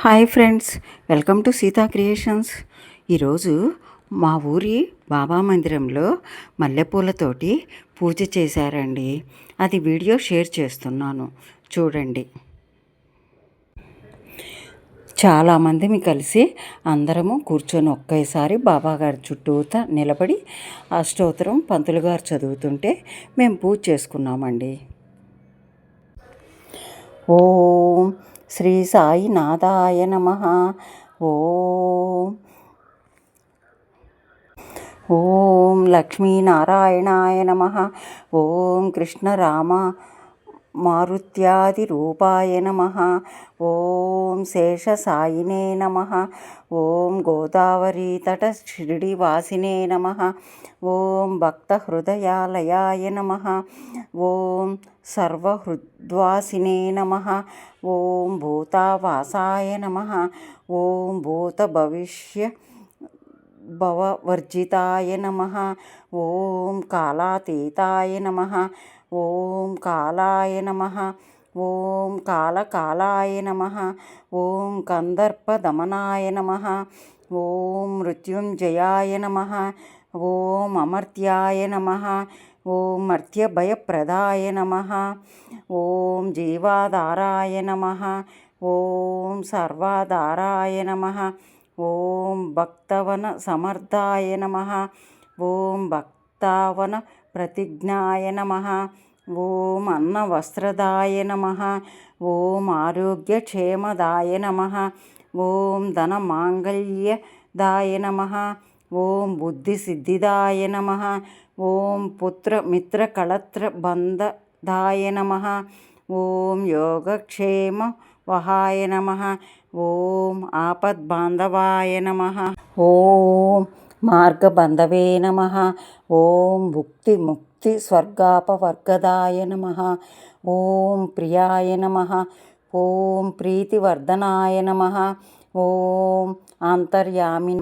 Hi friends, welcome to Sita creations. ఈరోజు మా ఊరి బాబా మందిరంలో మల్లెపూలతోటి పూజ చేశారండి. అది వీడియో షేర్ చేస్తున్నాను, చూడండి. చాలామంది కలిసి అందరము కూర్చొని ఒకేసారి బాబాగారి చుట్టూతా నిలబడి అష్టోత్తరం పంతులు గారు చదువుతుంటే మేము పూజ చేసుకున్నామండి. ఓం శ్రీ సాయినాథాయ నమః. ఓం లక్ష్మీనారాయణాయ నమః. ఓం కృష్ణరామ మారుత్యాదిరూపాయ నమః. ఓం శేషసాయినే నమః. ఓం గోదావరీతట షిరిడివాసినే నమః. ఓం భక్తహృదయాలయాయ నమః. ఓం సర్వహృద్వాసినే నమః. ఓం భూతావాసాయ నమః. ఓం భూతభవిష్య భవవర్జితాయ నమః. ఓం కాలాతీతాయ నమః. ఓం కాలాయ నమః. ఓం కాలకాలాయ నమః. ఓం కందర్పదమనాయ నమః. ఓం మృత్యుంజయాయ నమః. ఓం అమర్త్యాయ నమః. ఓం మర్త్యభయప్రదాయ నమః. ఓం జీవాధారాయ నమః. ఓం సర్వాధారాయ నమః. ఓం భక్తవన సమర్థాయ నమః. ఓం భక్తావన ప్రతిజ్ఞాయ నమః. ఓం అన్నవస్త్రదాయ నమః. ఓం ఆరోగ్యక్షేమదాయ నమః. ఓం ధనమాంగళ్యదాయ నమః. ఓం బుద్ధిసిద్ధిదాయ నమః. ఓం పుత్రమిత్రకళత్రబంధదాయ నమః. ఓం యోగక్షేమ వహాయ నమః. ఓం ఆపద్బాంధవాయ నమః. ఓం మార్గబంధవే నమః. ఓం భుక్తిముక్తి స్వర్గాపవర్గదాయ నమః. ఓం ప్రియాయ నమః. ఓం ప్రీతివర్ధనాయ నమః. ఓం అంతర్యామి